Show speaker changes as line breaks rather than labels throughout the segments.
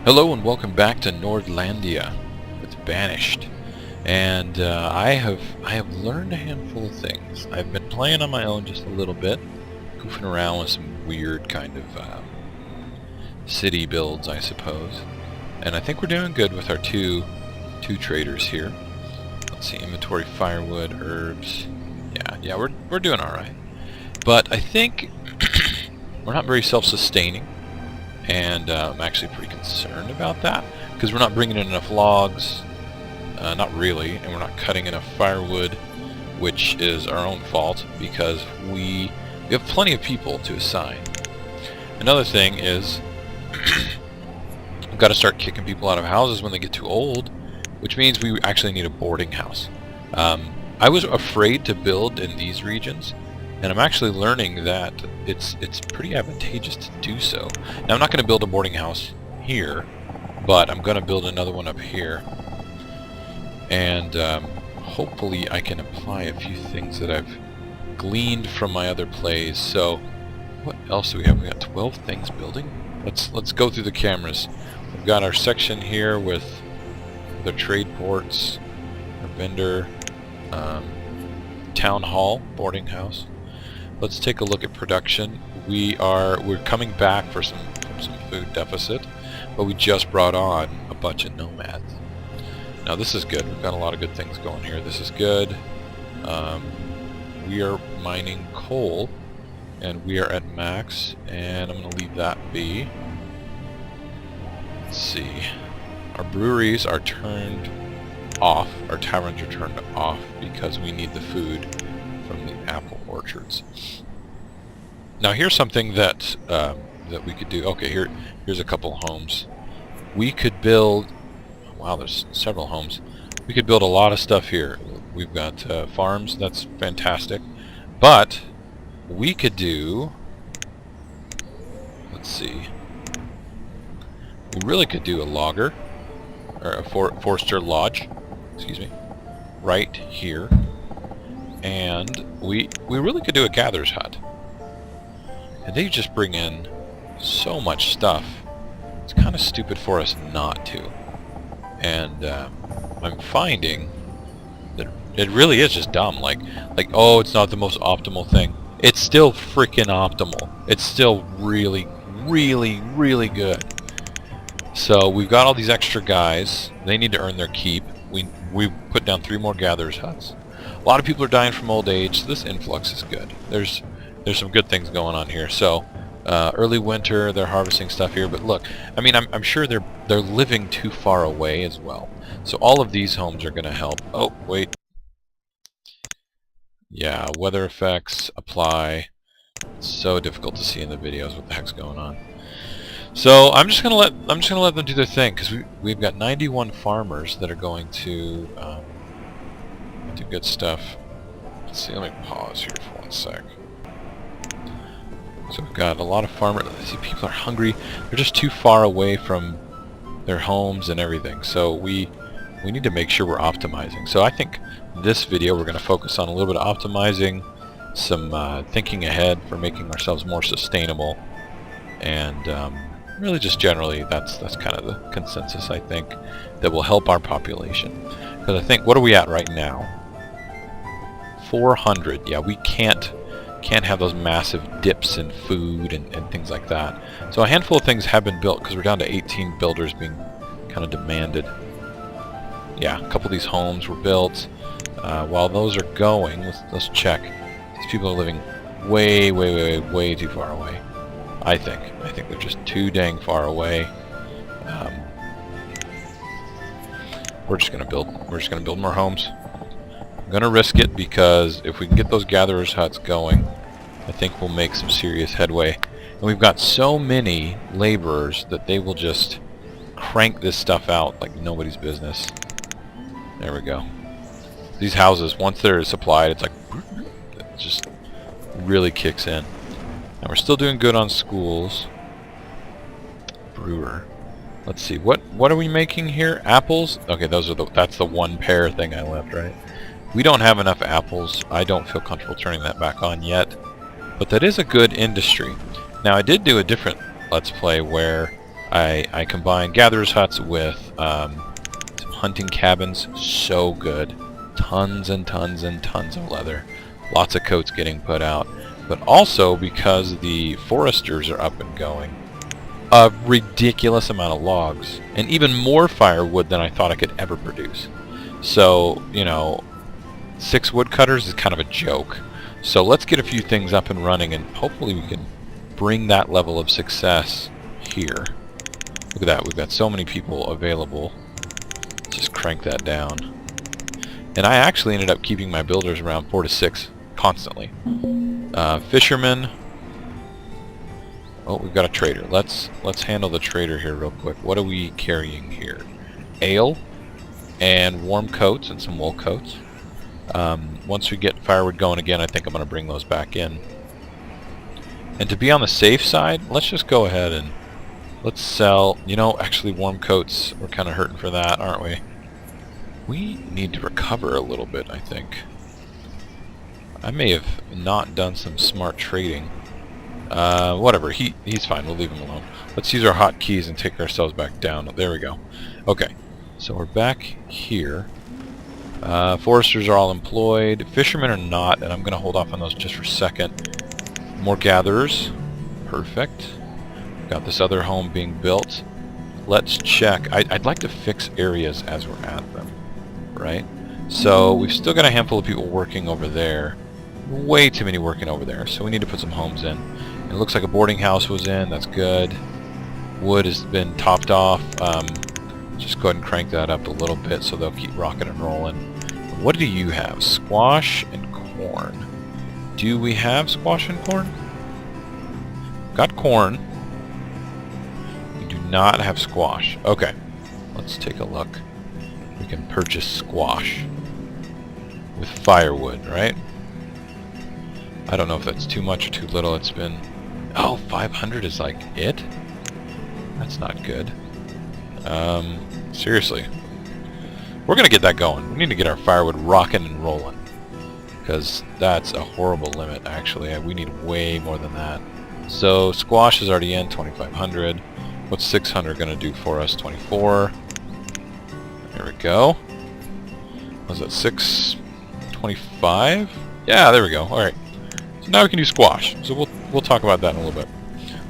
Hello and welcome back to Nordlandia with Banished. And I have learned a handful of things. I've been playing on my own just a little bit, goofing around with some weird kind of city builds, I suppose. And I think we're doing good with our two traders here. Let's see, inventory, firewood, herbs. Yeah, we're doing all right. But I think we're not very self-sustaining. And I'm actually pretty concerned about that because we're not bringing in enough logs, not really, and we're not cutting enough firewood, which is our own fault because we have plenty of people to assign. Another thing is we've got to start kicking people out of houses when they get too old, which means we actually need a boarding house. I was afraid to build in these regions, and I'm actually learning that it's pretty advantageous to do so. Now I'm not going to build a boarding house here, but I'm going to build another one up here. And hopefully I can apply a few things that I've gleaned from my other plays. So what else do we have? We got 12 things building. Let's go through the cameras. We've got our section here with the trade ports, our vendor, town hall, boarding house. Let's take a look at production. We're coming back from some food deficit, but we just brought on a bunch of nomads. Now this is good. We've got a lot of good things going here. This is good. We are mining coal, and we are at max, and I'm going to leave that be. Let's see. Our breweries are turned off. Our taverns are turned off because we need the food from the apple orchards. Now here's something that that we could do. Okay, here's a couple homes. We could build. Wow, there's several homes. We could build a lot of stuff here. We've got farms. That's fantastic. But we could do. Let's see. We really could do a logger or a forester lodge. Excuse me. Right here. And we really could do a gatherer's hut. And they just bring in so much stuff. It's kind of stupid for us not to. And I'm finding that it really is just dumb. Like, oh, it's not the most optimal thing. It's still freaking optimal. It's still really, really, really good. So we've got all these extra guys. They need to earn their keep. We put down 3 more gatherer's huts. A lot of people are dying from old age, so this influx is good. There's some good things going on here. So early winter, they're harvesting stuff here, but look, I mean, I'm sure they're living too far away as well. So all of these homes are going to help. Oh, wait. Yeah, weather effects apply. It's so difficult to see in the videos what the heck's going on. So I'm just gonna let them do their thing because we've got 91 farmers that are going to do good stuff. Let's see. Let me pause here for 1 sec. So we've got a lot of farmers. See, people are hungry. They're just too far away from their homes and everything. So we need to make sure we're optimizing. So I think this video we're going to focus on a little bit of optimizing, some thinking ahead for making ourselves more sustainable, and really just generally that's kind of the consensus I think that will help our population. Because I think, what are we at right now? 400. Yeah, we can't have those massive dips in food and things like that. So a handful of things have been built because we're down to 18 builders being kind of demanded. Yeah, a couple of these homes were built. While those are going, let's check. These people are living way too far away. I think they're just too dang far away. We're just gonna build more homes. I'm gonna risk it because if we can get those gatherers huts going, I think we'll make some serious headway. And we've got so many laborers that they will just crank this stuff out like nobody's business. There we go. These houses, once they're supplied, it's like it just really kicks in. And we're still doing good on schools. Brewer. Let's see, what are we making here? Apples? Okay, that's the 1 pair thing I left, right? We don't have enough apples. I don't feel comfortable turning that back on yet. But that is a good industry. Now I did do a different Let's Play where I combine gatherers huts with some hunting cabins. So good. Tons and tons and tons of leather. Lots of coats getting put out. But also because the foresters are up and going, a ridiculous amount of logs. And even more firewood than I thought I could ever produce. So, you know, 6 woodcutters is kind of a joke. So let's get a few things up and running, and hopefully we can bring that level of success here. Look at that, we've got so many people available. Just crank that down. And I actually ended up keeping my builders around 4 to 6 constantly. Fishermen. Oh, we've got a trader. Let's handle the trader here real quick. What are we carrying here? Ale and warm coats and some wool coats. Once we get firewood going again, I think I'm going to bring those back in. And to be on the safe side, let's just go ahead and let's sell. You know, actually warm coats, we're kind of hurting for that, aren't we? We need to recover a little bit, I think. I may have not done some smart trading. Whatever, he's fine, we'll leave him alone. Let's use our hotkeys and take ourselves back down. There we go. Okay, so we're back here. Foresters are all employed. Fishermen are not, and I'm going to hold off on those just for a second. More gatherers. Perfect. Got this other home being built. Let's check. I'd like to fix areas as we're at them, right? So we've still got a handful of people working over there. Way too many working over there, so we need to put some homes in. It looks like a boarding house was in. That's good. Wood has been topped off. Just go ahead and crank that up a little bit so they'll keep rocking and rolling. What do you have? Squash and corn. Do we have squash and corn? Got corn. We do not have squash. Okay. Let's take a look. We can purchase squash with firewood, right? I don't know if that's too much or too little. It's been... Oh, 500 is like it? That's not good. Seriously. We're going to get that going. We need to get our firewood rocking and rolling. Because that's a horrible limit, actually. We need way more than that. So, squash is already in, 2,500. What's 600 going to do for us? 24. There we go. Was it 625? Yeah, there we go. Alright. So now we can do squash. So we'll talk about that in a little bit.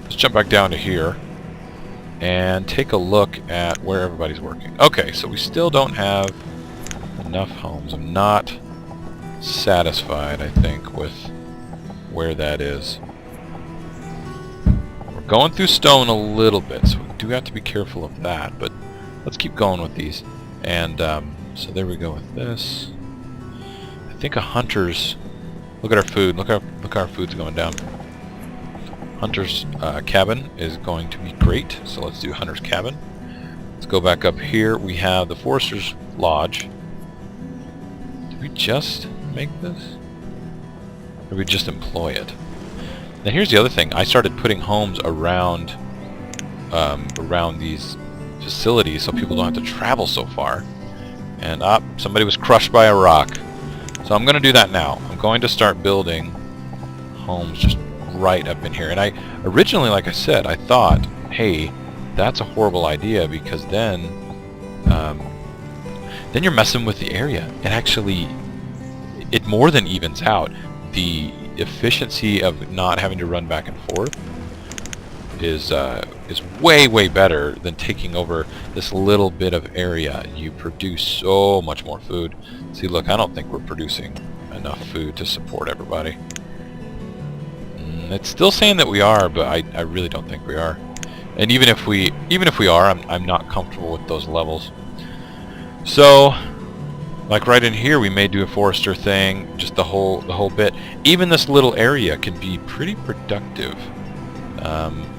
Let's jump back down to here and take a look at where everybody's working. Okay, so we still don't have enough homes. I'm not satisfied, I think, with where that is. We're going through stone a little bit, so we do have to be careful of that, but let's keep going with these. And so there we go with this. I think a hunter's... Look at our food. Look how our food's going down. Hunter's cabin is going to be great, so let's do Hunter's cabin. Let's go back up here. We have the Forester's Lodge. Did we just make this? Or did we just employ it? Now here's the other thing. I started putting homes around these facilities so people don't have to travel so far. And somebody was crushed by a rock. So I'm going to do that now. I'm going to start building homes just right up in here. And I originally, like I said, I thought, hey, that's a horrible idea, because then you're messing with the area. It actually, it more than evens out. The efficiency of not having to run back and forth is way, way better than taking over this little bit of area. You produce so much more food. See, look, I don't think we're producing enough food to support everybody. It's still saying that we are, but I really don't think we are. And even if we are, I'm not comfortable with those levels. So, like right in here, we may do a forester thing, just the whole bit. Even this little area can be pretty productive.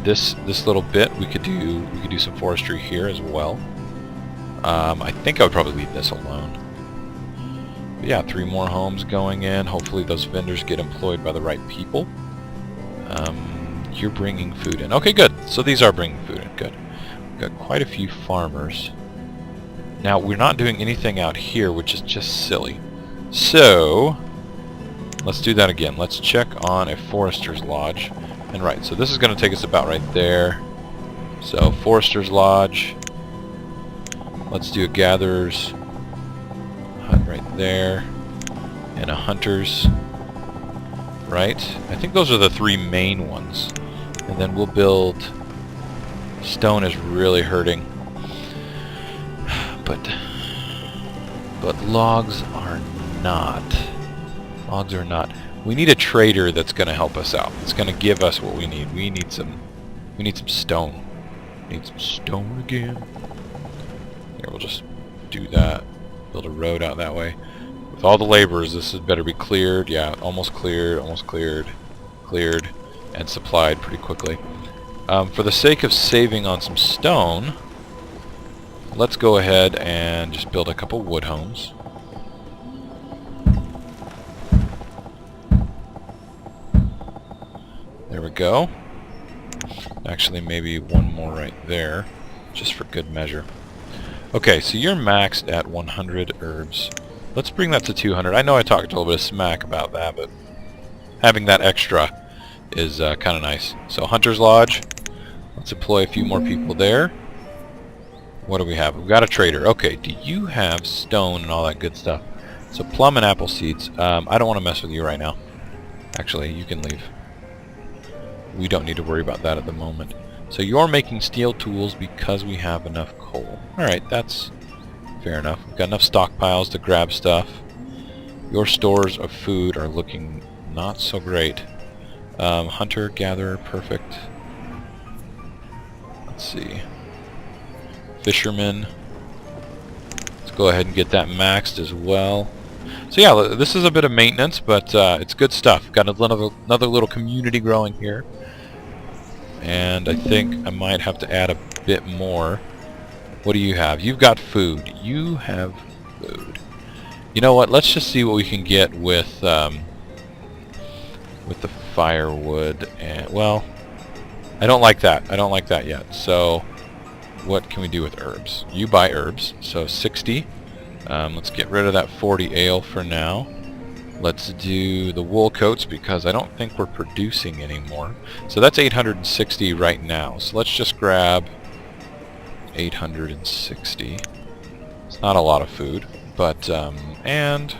This little bit we could do some forestry here as well. I think I would probably leave this alone. But yeah, 3 more homes going in. Hopefully those vendors get employed by the right people. You're bringing food in. Okay, good. So these are bringing food in. Good. We've got quite a few farmers. Now, we're not doing anything out here, which is just silly. So, let's do that again. Let's check on a forester's lodge. And right, so this is going to take us about right there. So Forester's Lodge. Let's do a Gatherer's hut right there. And a Hunter's. Right? I think those are the 3 main ones. And then we'll build... Stone is really hurting. But logs are not. Logs are not. We need a trader that's going to help us out. It's going to give us what we need. We need some stone. Need some stone again. Here, we'll just do that. Build a road out that way. With all the laborers, this had better be cleared. Yeah, almost cleared, cleared, and supplied pretty quickly. For the sake of saving on some stone, let's go ahead and just build a couple wood homes. There we go. Actually, maybe one more right there, just for good measure. Okay, so you're maxed at 100 herbs. Let's bring that to 200. I know I talked a little bit of smack about that, but having that extra is kind of nice. So Hunter's Lodge. Let's employ a few more people there. What do we have? We've got a trader. Okay, do you have stone and all that good stuff? So plum and apple seeds. I don't want to mess with you right now. Actually, you can leave. We don't need to worry about that at the moment. So you're making steel tools because we have enough coal. Alright, that's fair enough. We've got enough stockpiles to grab stuff. Your stores of food are looking not so great. Hunter, gatherer, perfect. Let's see. Fisherman. Let's go ahead and get that maxed as well. So yeah, this is a bit of maintenance, but it's good stuff. Got another little community growing here. And I think I might have to add a bit more. What do you have? You've got food. You have food. You know what? Let's just see what we can get with the firewood. And well, I don't like that. I don't like that yet. So what can we do with herbs? You buy herbs. So 60. Let's get rid of that 40 ale for now. Let's do the wool coats because I don't think we're producing anymore. So that's 860 right now. So let's just grab 860. It's not a lot of food, but and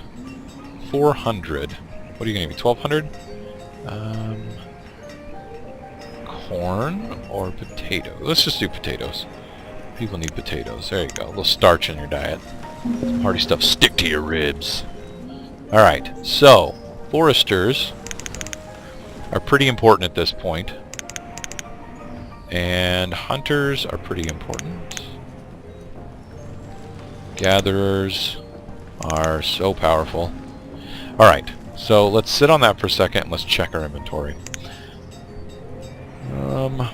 400. What are you going to be? 1200? Corn or potato? Let's just do potatoes. People need potatoes. There you go. A little starch in your diet. Hearty stuff. Stick to your ribs. Alright, so foresters are pretty important at this point. And hunters are pretty important. Gatherers are so powerful. Alright, so let's sit on that for a second and let's check our inventory.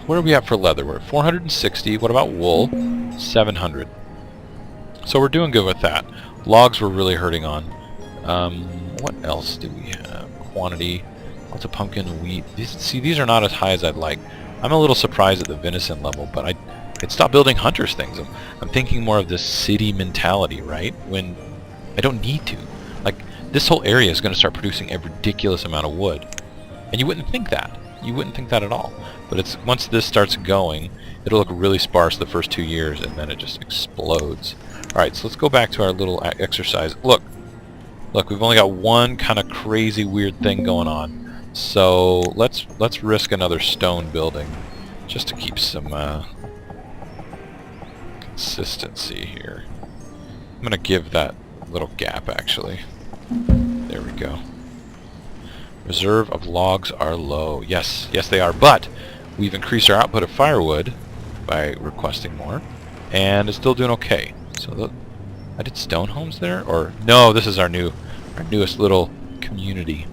Where are we at for leather? We're at 460. What about wool? 700. So we're doing good with that. Logs we're really hurting on. What else do we have? Quantity. Lots of pumpkin, wheat. These are not as high as I'd like. I'm a little surprised at the venison level, but I'd stop building hunters things. I'm thinking more of this city mentality, right? When I don't need to. Like, this whole area is going to start producing a ridiculous amount of wood. And you wouldn't think that. You wouldn't think that at all. But it's once this starts going, it'll look really sparse the first 2 years, and then it just explodes. Alright, so let's go back to our little exercise. Look, we've only got one kind of crazy weird thing going on. So let's risk another stone building just to keep some consistency here. I'm going to give that little gap actually. There we go. Reserve of logs are low. Yes, they are. But we've increased our output of firewood by requesting more, and it's still doing okay. So I did stone homes there, or no? This is our newest little community.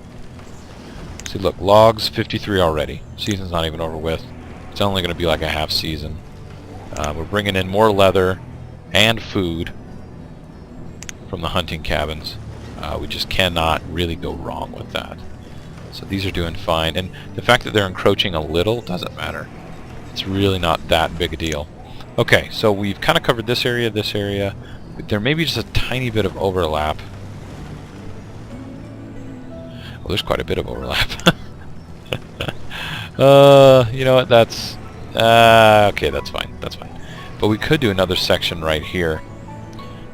See, look, logs 53 already. Season's not even over with. It's only going to be like a half season. We're bringing in more leather and food from the hunting cabins. We just cannot really go wrong with that. So these are doing fine, and the fact that they're encroaching a little doesn't matter. It's really not that big a deal. Okay, so we've kind of covered this area. There may be just a tiny bit of overlap. Well, there's quite a bit of overlap. You know what? That's Okay, that's fine. That's fine. But we could do another section right here.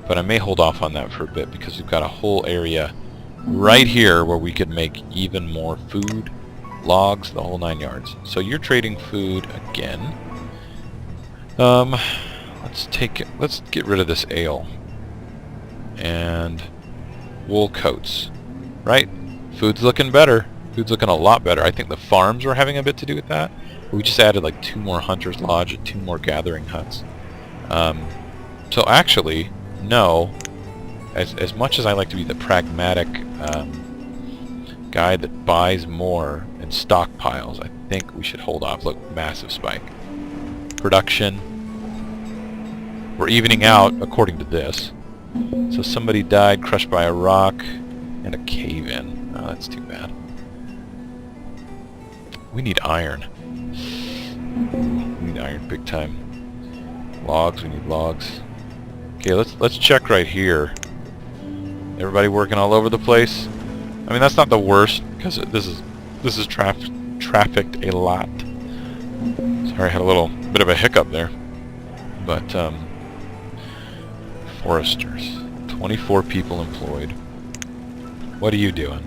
But I may hold off on that for a bit because we've got a whole area right here where we could make even more food, logs, the whole 9 yards. So you're trading food again. Let's get rid of this ale. And wool coats. Right? Food's looking better. Food's looking a lot better. I think the farms were having a bit to do with that. We just added like 2 more Hunter's Lodge and 2 more Gathering Huts. So actually, no. As much as I like to be the pragmatic guy that buys more and stockpiles, I think we should hold off. Look, massive spike. Production. We're evening out according to this. So somebody died crushed by a rock and a cave-in. Oh, that's too bad. We need iron. We need iron big time. Logs, we need logs. Okay, let's check right here. Everybody working all over the place. I mean, that's not the worst because this is trafficked a lot. Sorry, I had a little bit of a hiccup there. But foresters, 24 people employed. What are you doing?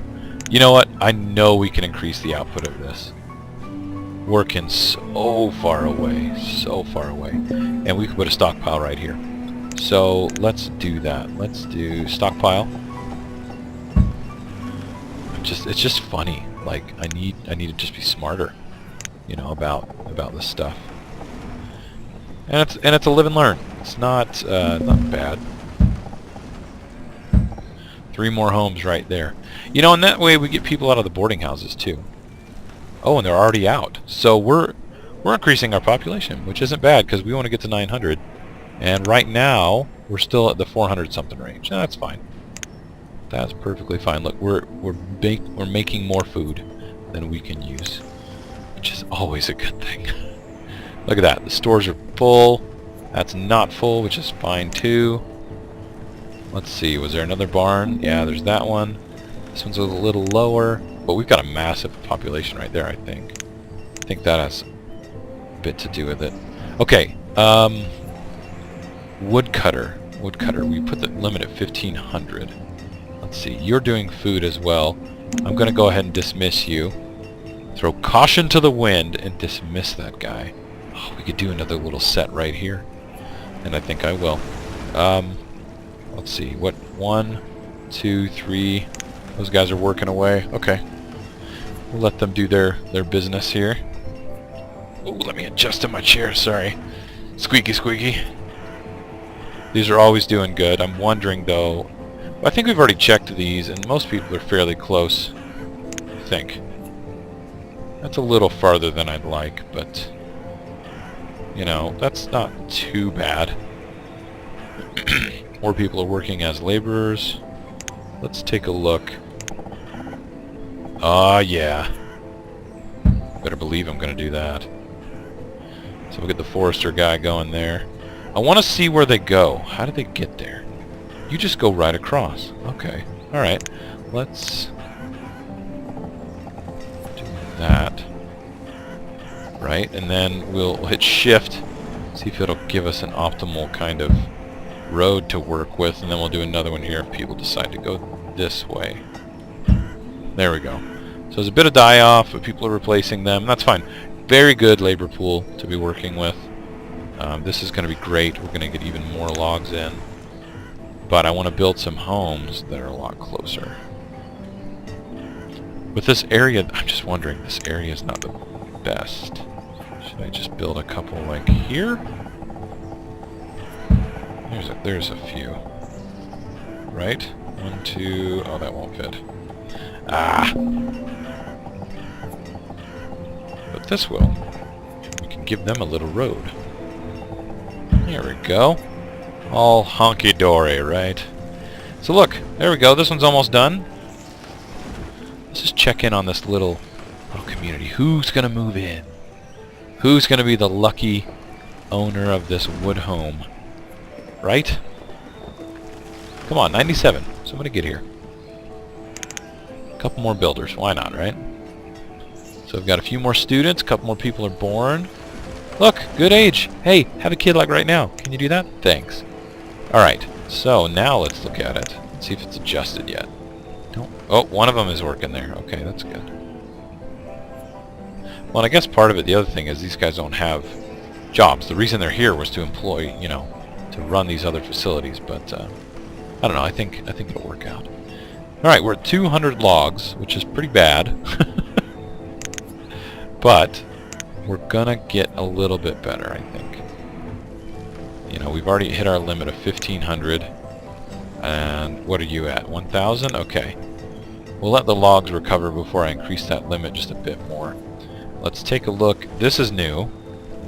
You know what? I know we can increase the output of this. Working so far away, and we can put a stockpile right here. So let's do that. Let's do stockpile. It's just funny. Like I need to just be smarter, you know, about this stuff. And it's a live and learn. It's not bad. 3 more homes right there. You know, and that way we get people out of the boarding houses too. Oh, and they're already out. So we're increasing our population, which isn't bad because we want to get to 900. And right now we're still at the 400 something range. That's fine. That's perfectly fine. Look, we're making more food than we can use, which is always a good thing. Look at that. The stores are full. That's not full, which is fine too. Let's see. Was there another barn? Yeah, there's that one. This one's a little lower, but we've got a massive population right there, I think. I think that has a bit to do with it. Okay. Woodcutter. We put the limit at 1,500. Let's see. You're doing food as well. I'm going to go ahead and dismiss you. Throw caution to the wind and dismiss that guy. Oh, we could do another little set right here. And I think I will. Let's see. What? 1, 2, 3. Those guys are working away. Okay. We'll let them do their business here. Oh, let me adjust to my chair. Sorry. Squeaky, squeaky. These are always doing good. I'm wondering, though... I think we've already checked these, and most people are fairly close. I think. That's a little farther than I'd like, but... You know, that's not too bad. More people are working as laborers. Let's take a look. Ah, yeah. Better believe I'm going to do that. So we'll get the forester guy going there. I want to see where they go. How do they get there? You just go right across. Okay. Alright. Let's do that. Right, and then we'll hit shift. See if it'll give us an optimal kind of road to work with, and then we'll do another one here if people decide to go this way. There we go. So there's a bit of die-off, but people are replacing them. That's fine. Very good labor pool to be working with. This is going to be great. We're going to get even more logs in. But I want to build some homes that are a lot closer. With this area, I'm just wondering, this area is not the best. Should I just build a couple like here? There's a few. Right? 1, 2... Oh, that won't fit. Ah! But this will. We can give them a little road. There we go. All honky-dory, right? So look, there we go. This one's almost done. Let's just check in on this little community. Who's going to move in? Who's going to be the lucky owner of this wood home? Right? Come on, 97. Somebody get here. A couple more builders. Why not, right? So we've got a few more students. A couple more people are born. Look, good age. Hey, have a kid like right now. Can you do that? Thanks. Alright, so now let's look at it. Let's see if it's adjusted yet. Don't. Oh, one of them is working there. Okay, that's good. Well, and I guess part of it, the other thing is these guys don't have jobs. The reason they're here was to employ, you know, to run these other facilities, but I don't know, I think it'll work out. Alright, we're at 200 logs, which is pretty bad. But we're gonna get a little bit better, I think. You know, we've already hit our limit of 1,500. And what are you at? 1,000? Okay. We'll let the logs recover before I increase that limit just a bit more. Let's take a look. This is new.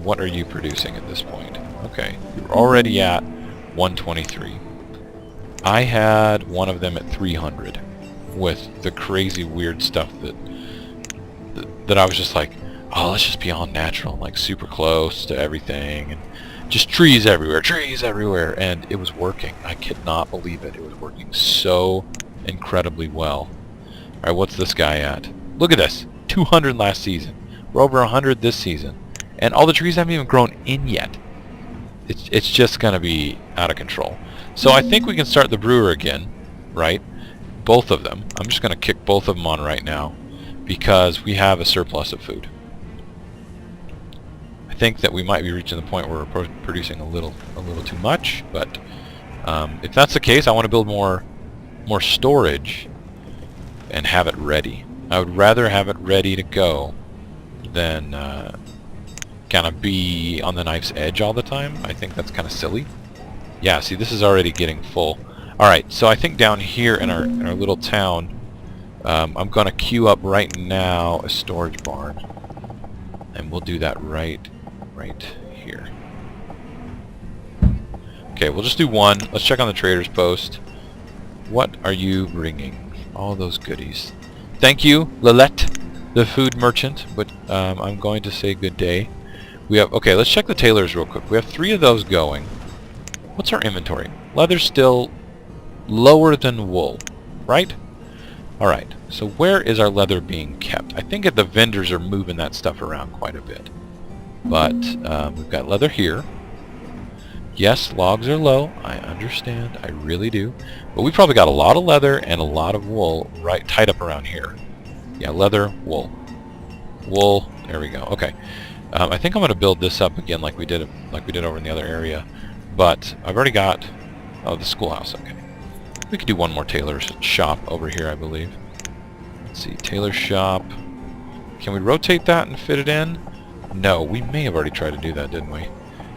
What are you producing at this point? Okay, you're already at 123. I had one of them at 300 with the crazy weird stuff that I was just like, oh, let's just be all natural, like super close to everything, and just trees everywhere, and it was working. I could not believe it. It was working so incredibly well. Alright, what's this guy at? Look at this, 200 last season. We're over 100 this season, and all the trees haven't even grown in yet. It's just gonna be out of control. So I think we can start the brewer again, right? Both of them. I'm just gonna kick both of them on right now because we have a surplus of food. I think that we might be reaching the point where we're producing a little too much, but if that's the case, I want to build more storage and have it ready. I would rather have it ready to go than kind of be on the knife's edge all the time. I think that's kind of silly. Yeah, see, this is already getting full. Alright, so I think down here in our little town, I'm going to queue up right now a storage barn. And we'll do that right here. Okay, we'll just do one. Let's check on the trader's post. What are you bringing? All those goodies. Thank you, Lilette, the food merchant, but I'm going to say good day. We have, okay, let's check the tailors real quick. We have 3 of those going. What's our inventory? Leather's still lower than wool, right? Alright, so where is our leather being kept? I think the vendors are moving that stuff around quite a bit. But we've got leather here. Yes, logs are low. I understand. I really do. But we probably got a lot of leather and a lot of wool right tied up around here. Yeah, leather, wool. Wool, there we go. Okay. I think I'm going to build this up again like we did over in the other area. But I've already got... Oh, the schoolhouse. Okay. We could do one more tailor's shop over here, I believe. Let's see. Tailor's shop. Can we rotate that and fit it in? No, we may have already tried to do that, didn't we?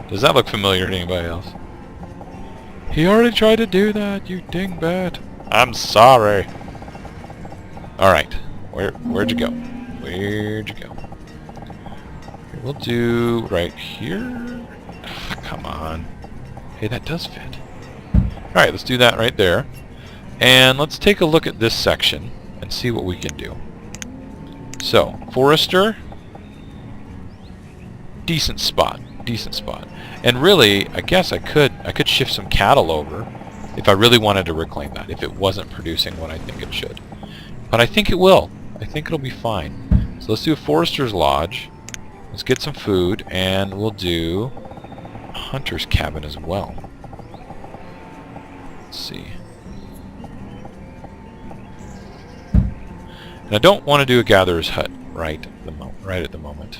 Does that look familiar to anybody else? He already tried to do that, you dingbat. I'm sorry. Alright. Where'd you go? Where'd you go? We'll do right here. Come on. Hey, that does fit. Alright, let's do that right there. And let's take a look at this section and see what we can do. So, forester. Decent spot. Decent spot. And really, I guess I could shift some cattle over if I really wanted to reclaim that, if it wasn't producing what I think it should. But I think it will. I think it'll be fine. So let's do a forester's lodge. Let's get some food, and we'll do a hunter's cabin as well. Let's see. And I don't want to do a gatherer's hut right at the moment.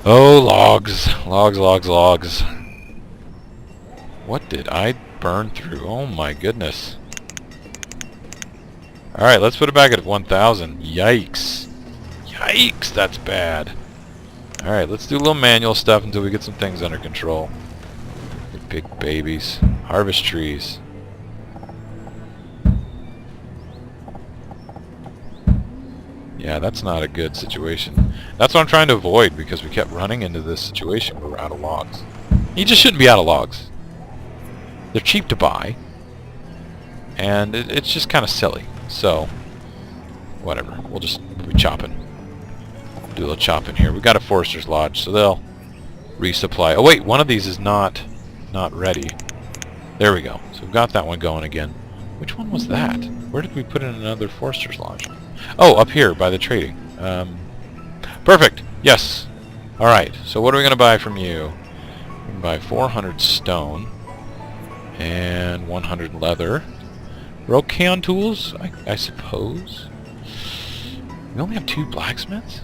Oh, logs. Logs, logs, logs. What did I burn through? Oh my goodness. Alright, let's put it back at 1,000. Yikes. Yikes, that's bad. Alright, let's do a little manual stuff until we get some things under control. You big babies. Harvest trees. Yeah, that's not a good situation. That's what I'm trying to avoid, because we kept running into this situation where we're out of logs. You just shouldn't be out of logs. They're cheap to buy, and it's just kind of silly. So, whatever. We'll be chopping. Do a little chopping here. We've got a forester's lodge, so they'll resupply. Oh wait, one of these is not ready. There we go. So we've got that one going again. Which one was that? Where did we put in another forester's lodge? Oh, up here by the trading. Perfect. Yes. Alright, so what are we going to buy from you? We can buy 400 stone and 100 leather. Rocan tools, I suppose. We only have 2 blacksmiths?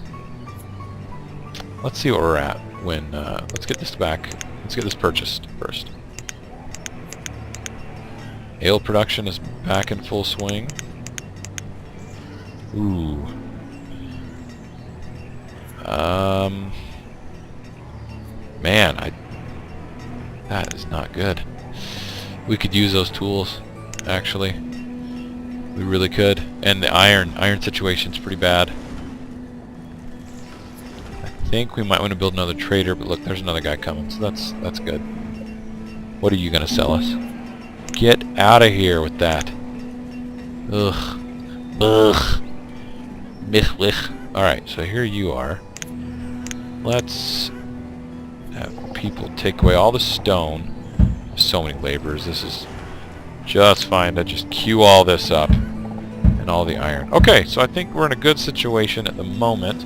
Let's see where we're at when... let's get this back. Let's get this purchased first. Ale production is back in full swing. Ooh. Man, that is not good. We could use those tools, actually. We really could. And the iron situation's pretty bad. I think we might want to build another trader, but look, there's another guy coming, so that's good. What are you gonna sell us? Get out of here with that. Ugh. Ugh. Alright, so here you are. Let's have people take away all the stone. So many laborers. This is just fine to just queue all this up. And all the iron. Okay, so I think we're in a good situation at the moment.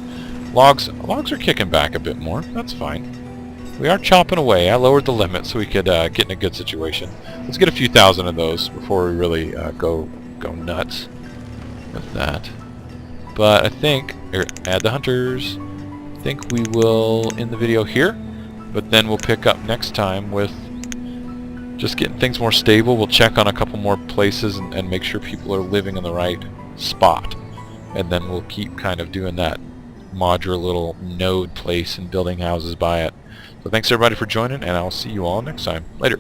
Logs are kicking back a bit more. That's fine. We are chopping away. I lowered the limit so we could get in a good situation. Let's get a few thousand of those before we really go nuts with that. But I think... Here, add the hunters. I think we will end the video here. But then we'll pick up next time with just getting things more stable. We'll check on a couple more places and make sure people are living in the right spot. And then we'll keep kind of doing that modular little node place and building houses by it. So thanks everybody for joining, and I'll see you all next time. Later.